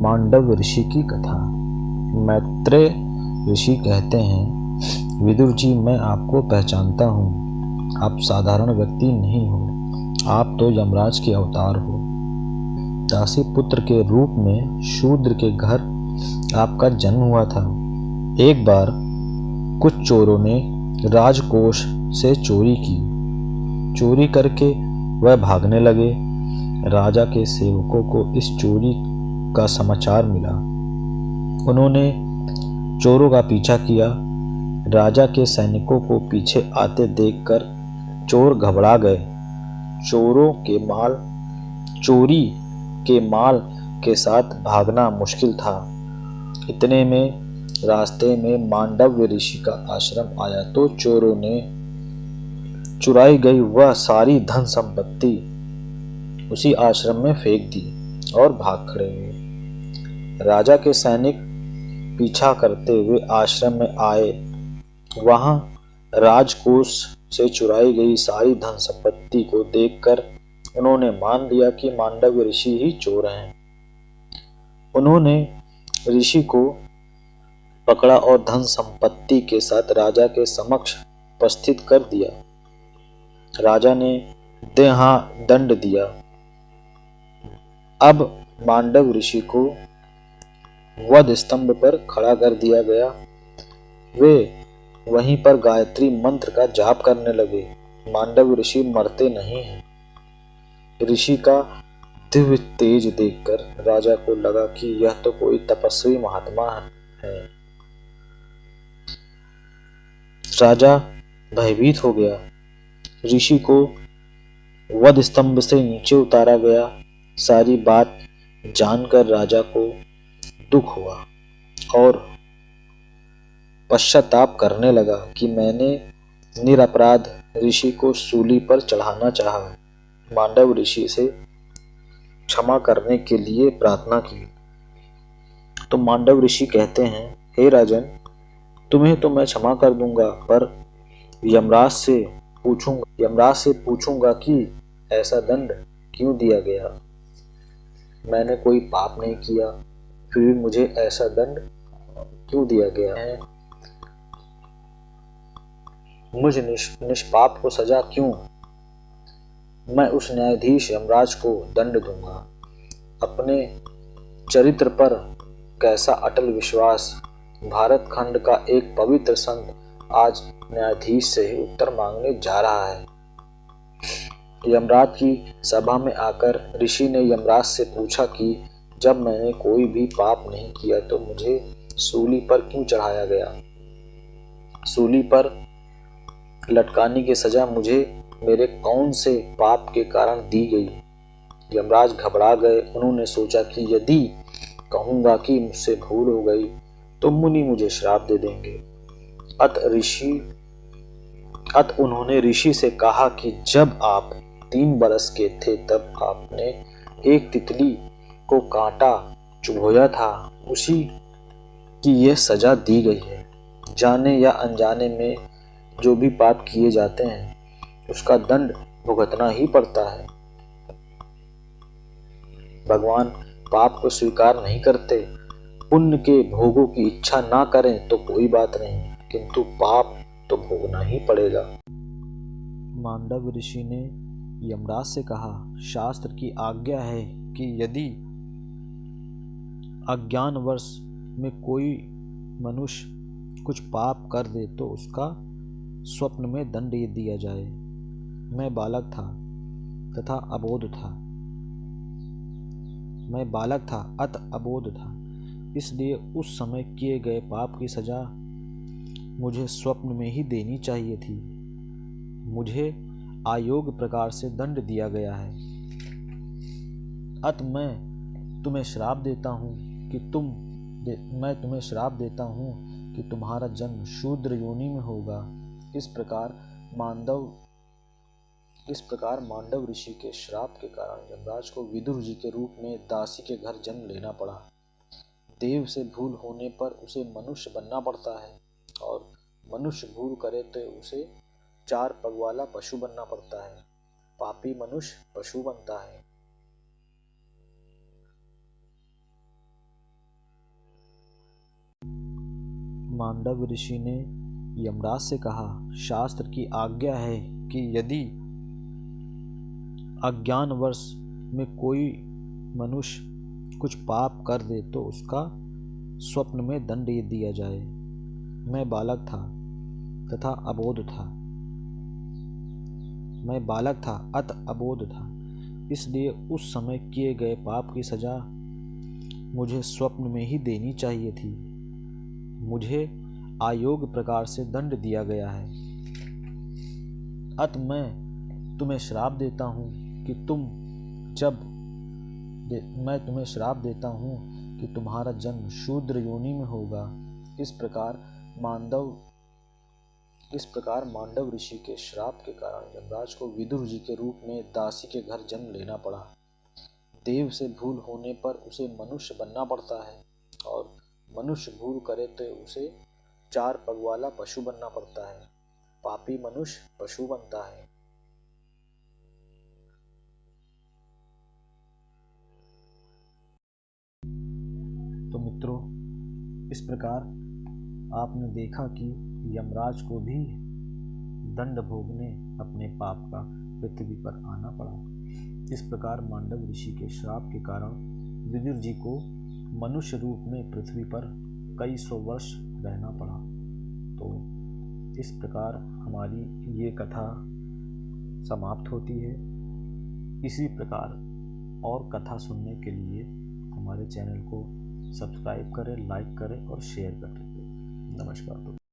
मांडव ऋषि की कथा। मैत्रेय ऋषि कहते हैं, विदुर जी, मैं आपको पहचानता हूँ। आप साधारण व्यक्ति नहीं हो, आप तो यमराज के अवतार हो। दासी पुत्र के रूप में शूद्र के घर आपका जन्म हुआ था। एक बार कुछ चोरों ने राजकोष से चोरी की। चोरी करके वह भागने लगे। राजा के सेवकों को इस चोरी का समाचार मिला। उन्होंने चोरों का पीछा किया। राजा के सैनिकों को पीछे आते देखकर चोर घबरा गए। चोरी के माल के साथ भागना मुश्किल था। इतने में रास्ते में मांडव्य ऋषि का आश्रम आया तो चोरों ने चुराई गई वह सारी धन संपत्ति उसी आश्रम में फेंक दी और भाग खड़े हुए। राजा के सैनिक पीछा करते हुए आश्रम में आए। वहां राजकोष से चुराई गई सारी धन संपत्ति को देखकर उन्होंने मान लिया कि मांडव्य ऋषि ही चोर हैं। उन्होंने ऋषि को पकड़ा और धन संपत्ति के साथ राजा के समक्ष उपस्थित कर दिया। राजा ने देहादंड दिया। अब मांडव ऋषि को वध स्तंभ पर खड़ा कर दिया गया। वे वहीं पर गायत्री मंत्र का जाप करने लगे। मांडव ऋषि मरते नहीं हैं। ऋषि का दिव्य तेज देखकर राजा को लगा कि यह तो कोई तपस्वी महात्मा है। राजा भयभीत हो गया। ऋषि को वध स्तंभ से नीचे उतारा गया। सारी बात जानकर राजा को दुख हुआ और पश्चाताप करने लगा कि मैंने निरपराध ऋषि को सूली पर चढ़ाना चाहा। मांडव ऋषि से क्षमा करने के लिए प्रार्थना की तो मांडव ऋषि कहते हैं, हे राजन, तुम्हें तो मैं क्षमा कर दूंगा, पर यमराज से पूछूंगा कि ऐसा दंड क्यों दिया गया। मैंने कोई पाप नहीं किया, फिर भी मुझे ऐसा दंड क्यों दिया गया है। मुझ निष्पाप को सजा क्यों। मैं उस न्यायाधीश यमराज को दंड दूंगा। अपने चरित्र पर कैसा अटल विश्वास। भारत खंड का एक पवित्र संत आज न्यायाधीश से ही उत्तर मांगने जा रहा है। यमराज की सभा में आकर ऋषि ने यमराज से पूछा कि जब मैंने कोई भी पाप नहीं किया तो मुझे सूली पर क्यों चढ़ाया गया। सूली पर लटकाने की सजा मुझे मेरे कौन से पाप के कारण दी गई। यमराज घबरा गए। उन्होंने सोचा कि यदि कहूंगा कि मुझसे भूल हो गई तो मुनि मुझे श्राप दे देंगे। अत उन्होंने ऋषि से कहा कि जब आप 3 बरस के थे तब आपने एक तितली को कांटा चुभोया था, उसी की यह सजा दी गई है। जाने या अनजाने में जो भी पाप किए जाते हैं उसका दंड भुगतना ही पड़ता है। भगवान पाप को स्वीकार नहीं करते। पुण्य के भोगों की इच्छा ना करें तो कोई बात नहीं, किंतु पाप तो भोगना ही पड़ेगा। मांडव ऋषि ने यमराज से कहा, शास्त्र की आज्ञा है कि यदि अज्ञानवश में कोई मनुष्य कुछ पाप कर दे तो उसका स्वप्न में दंड दिया जाए। मैं बालक था अत अबोध था, इसलिए उस समय किए गए पाप की सजा मुझे स्वप्न में ही देनी चाहिए थी। मुझे अयोग्य प्रकार से दंड दिया गया है। अत मैं तुम्हें श्राप देता हूँ कि तुम्हारा जन्म शूद्र योनि में होगा। इस प्रकार मांडव ऋषि के श्राप के कारण यमराज को विदुर जी के रूप में दासी के घर जन्म लेना पड़ा। देव से भूल होने पर उसे मनुष्य बनना पड़ता है और मनुष्य भूल करे तो उसे 4 पग वाला पशु बनना पड़ता है। पापी मनुष्य पशु बनता है। मांडव ऋषि ने यमराज से कहा, शास्त्र की आज्ञा है कि यदि अज्ञानवश में कोई मनुष्य कुछ पाप कर दे तो उसका स्वप्न में दंड दिया जाए। मैं बालक था तथा अबोध था। मैं बालक था अत अबोध था, इसलिए उस समय किए गए पाप की सजा मुझे स्वप्न में ही देनी चाहिए थी। मुझे अयोग्य प्रकार से दंड दिया गया है। अत मैं तुम्हें श्राप देता हूँ कि मैं तुम्हें श्राप देता हूँ कि तुम्हारा जन्म शूद्र योनि में होगा। इस प्रकार मांडव ऋषि के श्राप के कारण यमराज को विदुर जी के रूप में दासी के घर जन्म लेना पड़ा। देव से भूल होने पर उसे मनुष्य बनना पड़ता है और मनुष्य भूल करे तो उसे 4 पग वाला पशु बनना पड़ता है। पापी मनुष्य पशु बनता है। तो मित्रों, इस प्रकार आपने देखा कि यमराज को भी दंड भोगने अपने पाप का पृथ्वी पर आना पड़ा। इस प्रकार मांडव ऋषि के श्राप के कारण विदुर जी को मनुष्य रूप में पृथ्वी पर कई सौ वर्ष रहना पड़ा। तो इस प्रकार हमारी ये कथा समाप्त होती है। इसी प्रकार और कथा सुनने के लिए हमारे चैनल को सब्सक्राइब करें, लाइक करें और शेयर करें। नमस्कार दोस्तों।